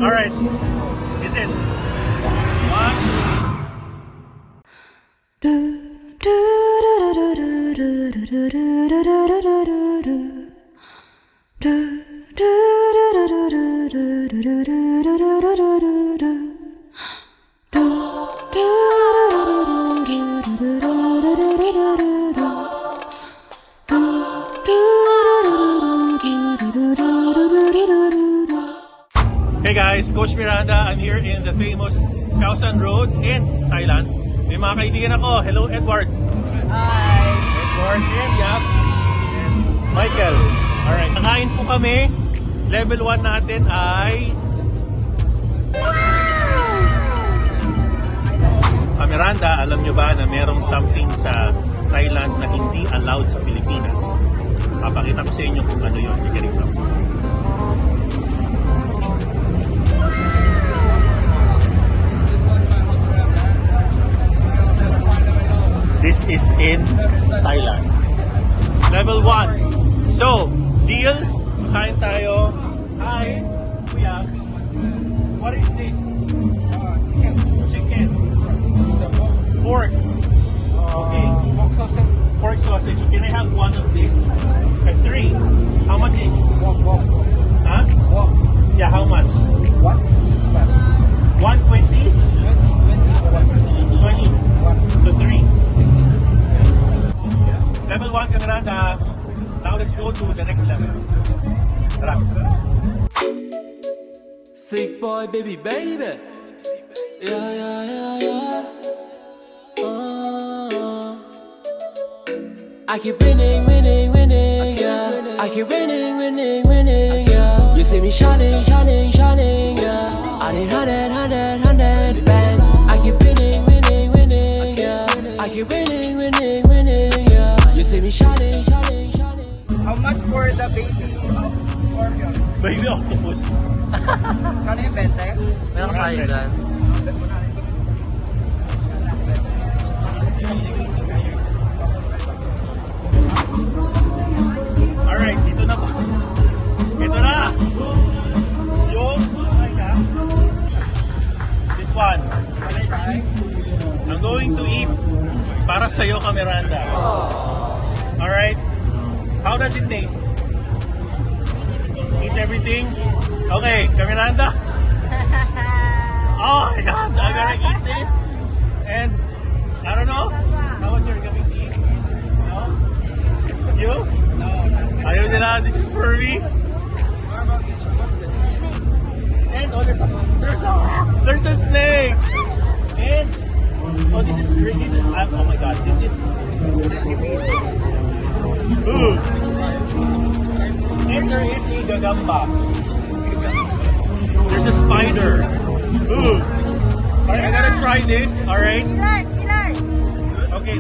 Alright. Is it? One. Hey guys, Coach Miranda. I'm here in the famous KAOSAN Road in Thailand. May mga kaibigan ako. Hello, Edward. Hi! Edward and Yap. Yes. Michael. Alright, nakain po kami. Level 1 natin ay Ka-Miranda. Alam nyo ba na merong something sa Thailand na hindi allowed sa Pilipinas? Papakita ko sa inyo kung ano yun. Ikinig lang. This is in Thailand. Level 1. So, deal. Kain tayo. Hi, kuya. What is this? Chicken. Pork. Okay. Pork sausage. Can I have one of these? 3. How much is? Huh? Yeah, how much? 120? 20. So 3. Level 1, Ka-Miranda. Now let's go to the next level. Tara. Sick boy, baby, baby. Yeah, yeah, yeah, yeah. I keep winning, winning, winning, yeah. I keep winning, winning, winning, yeah. You see me shining, shining, shining, yeah. I need 100 bands. I keep winning, winning, winning, yeah. I keep winning, winning, winning, yeah. You see me shining, shining, shining. How much for the baby scorpion? Baby octopus. Kano yung 20? Meron tayo dyan. Alright, dito na po. Ito na. Yung, this one. I'm going to eat para sa'yo, Ka-Miranda. Alright. How does it taste? Eat everything? Okay, Ka-Miranda. Oh my God, I'm gonna eat this. And, I don't know how much you're going to eat. No? You? Ayaw nila, this is for me. And, oh, there's a snake. And, oh, this is great. This is, oh my God, this is, ooh. And there is a gagamba. There's a spider. Ooh. Alright, I gotta try this, alright? Okay,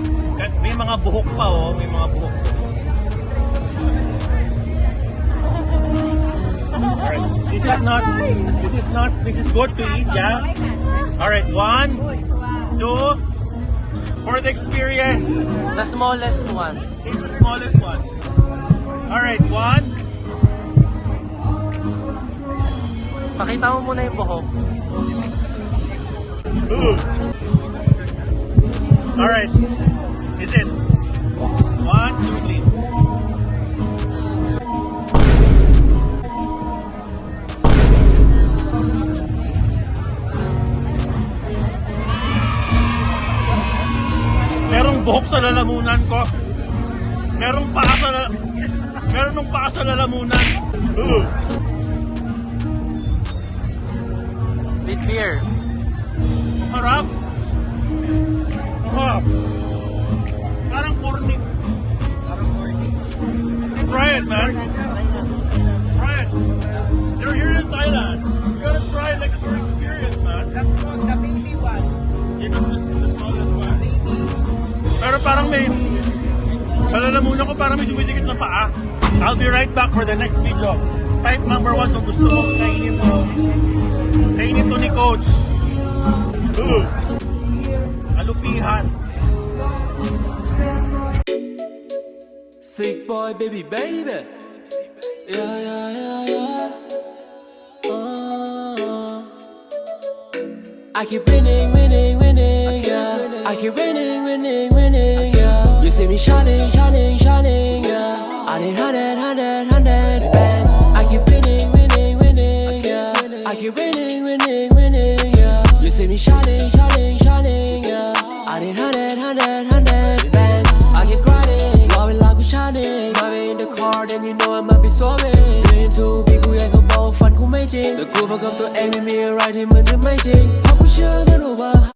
may mga buhok pa, oh. May mga buhok. Alright, this is good to eat, yeah? Alright, 1, 2, for the experience. The smallest one. It's the smallest one. Alright, 1. Pakita mo muna yung buhok. Ooh. Alright, is it? 1, 2, 3. Merong buhok sa lalamunan ko. Merong paa sa lalamunan. Ooh. With beer. Harap. Harap. Parang corny. Try it, man. Try it. You're here in Thailand. You gotta try it like it's your experience, man. That's not the baby one. You're the smallest one. Pero parang may lalamunan ko parang may dumidikit na paa. I'll be right back for the next video. Type number 1 kung gusto mo kainin mo. Kainin to ni Coach. Ooh. Alupihan. Sick boy, baby, baby. Yeah, yeah, yeah, yeah. I keep winning, winning, winning, yeah. I keep winning, winning, winning, yeah. You see me shining, shining, shining, yeah. I need 100 bands. I keep winning, winning, winning, yeah. I keep winning, winning, winning, yeah. You see me shining, shining, shining, yeah. I need 100 bands. I keep grinding, while like I'm shining. Might be in the car, then you know I might be swerving. Doing too big,กูอยากเขาบอกฟันกูไม่จริงแต่กูประกับตัวเองไม่มีอะไรที่มันจะไม่จริงเพราะกูเชื่อมันว่า